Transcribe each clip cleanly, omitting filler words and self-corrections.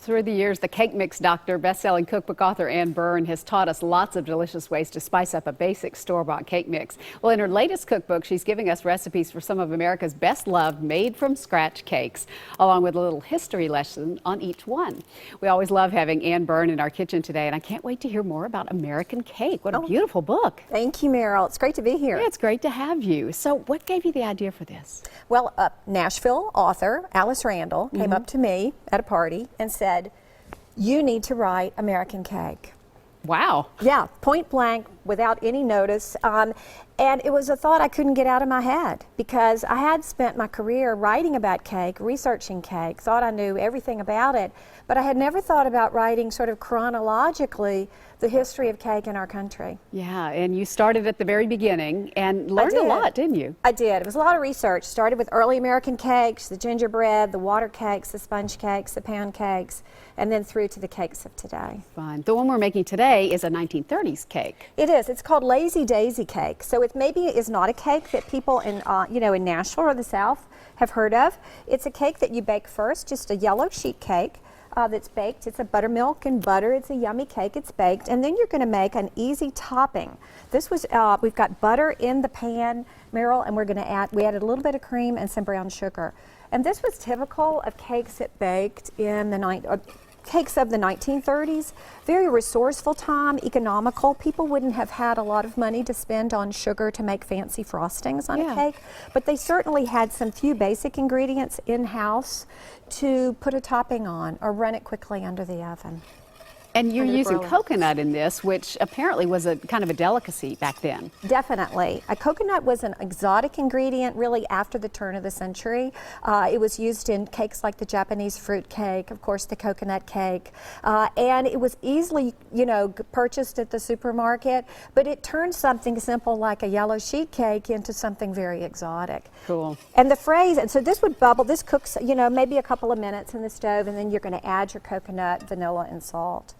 Through the years, the cake mix doctor, best-selling cookbook author Anne Byrn has taught us lots of delicious ways to spice up a basic store-bought cake mix. Well, in her latest cookbook, she's giving us recipes for some of America's best-loved made-from-scratch cakes, along with a little history lesson on each one. We always love having Anne Byrn in our kitchen today, and I can't wait to hear more about American cake. What a beautiful book. Thank you, Meryl. It's great to be here. Yeah, it's great to have you. So what gave you the idea for this? Well, Nashville author Alice Randall came up to me at a party and said, "You need to write American cake." Wow. Yeah, point blank, without any notice. And it was a thought I couldn't get out of my head because I had spent my career writing about cake, researching cake, thought I knew everything about it, but I had never thought about writing sort of chronologically the history of cake in our country. Yeah, and you started at the very beginning and learned a lot, didn't you? I did. It was a lot of research. Started with early American cakes, the gingerbread, the water cakes, the sponge cakes, the pound cakes, and then through to the cakes of today. Fun. The one we're making today is a 1930s cake. It is. It's called Lazy Daisy cake. So it maybe is not a cake that people in in Nashville or the South have heard of. It's a cake that you bake first, just a yellow sheet cake. That's baked. It's a buttermilk and butter. It's a yummy cake. It's baked, and then you're going to make an easy topping. This was we've got butter in the pan, Meryl, and we added a little bit of cream and some brown sugar. And this was typical of cakes that baked in the cakes of the 1930s. Very resourceful time, economical. People wouldn't have had a lot of money to spend on sugar to make fancy frostings on a cake, but they certainly had some few basic ingredients in-house to put a topping on or run it quickly under the oven. And you're using coconut in this, which apparently was a kind of a delicacy back then. Definitely. A coconut was an exotic ingredient really after the turn of the century. It was used in cakes like the Japanese fruit cake, of course the coconut cake, and it was easily, purchased at the supermarket, but it turned something simple like a yellow sheet cake into something very exotic. Cool. And so this would bubble, this cooks, maybe a couple of minutes in the stove, and then you're going to add your coconut, vanilla, and salt.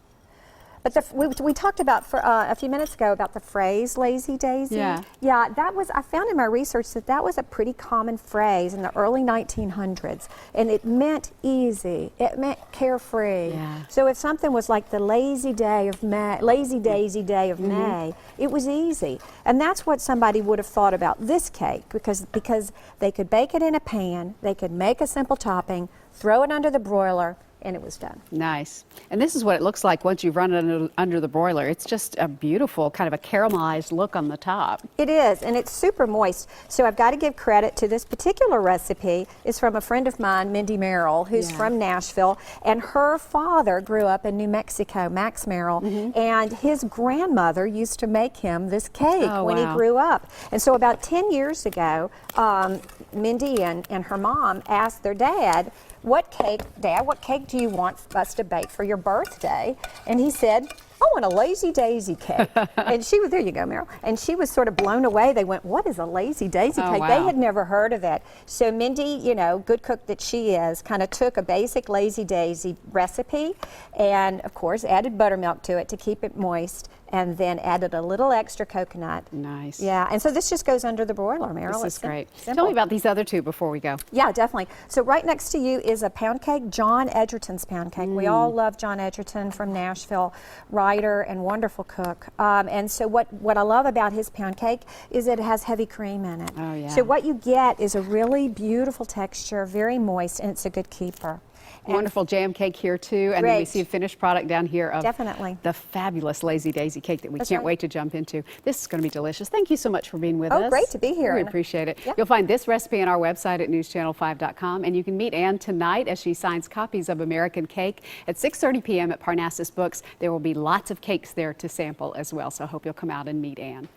But we talked about a few minutes ago about the phrase "lazy daisy." Yeah, I found in my research that was a pretty common phrase in the early 1900s, and it meant easy. It meant carefree. Yeah. So if something was like the lazy daisy day of May, it was easy, and that's what somebody would have thought about this cake because they could bake it in a pan, they could make a simple topping, throw it under the broiler, and it was done. Nice. And this is what it looks like once you've run it under the broiler. It's just a beautiful kind of a caramelized look on the top. It is, and it's super moist. So I've got to give credit to this particular recipe. It's from a friend of mine, Mindy Merrill, who's from Nashville, and her father grew up in New Mexico, Max Merrill, and his grandmother used to make him this cake when he grew up. And so about 10 years ago, Mindy and her mom asked their dad, what cake do you want us to bake for your birthday? And he said, I want a Lazy Daisy cake. And there you go, Meryl. And she was sort of blown away. They went, what is a Lazy Daisy cake? Wow. They had never heard of it. So Mindy, good cook that she is, kind of took a basic Lazy Daisy recipe and, of course, added buttermilk to it to keep it moist, and then added a little extra coconut. Nice. Yeah, and so this just goes under the broiler, Meryl. This is great. Tell me about these other two before we go. Yeah, definitely. So right next to you is a pound cake, John Edgerton's pound cake. We all love John Edgerton from Nashville, writer and wonderful cook. And so what I love about his pound cake is that it has heavy cream in it. Oh, yeah. So what you get is a really beautiful texture, very moist, and it's a good keeper. Wonderful jam cake here too, and then we see a finished product down here of the fabulous Lazy Daisy cake that we can't wait to jump into. This is going to be delicious. Thank you so much for being with us. Oh, great to be here. We appreciate it. You'll find this recipe on our website at newschannel5.com, and you can meet Anne tonight as she signs copies of American Cake at 6:30 p.m. at Parnassus Books. There will be lots of cakes there to sample as well, so I hope you'll come out and meet Anne.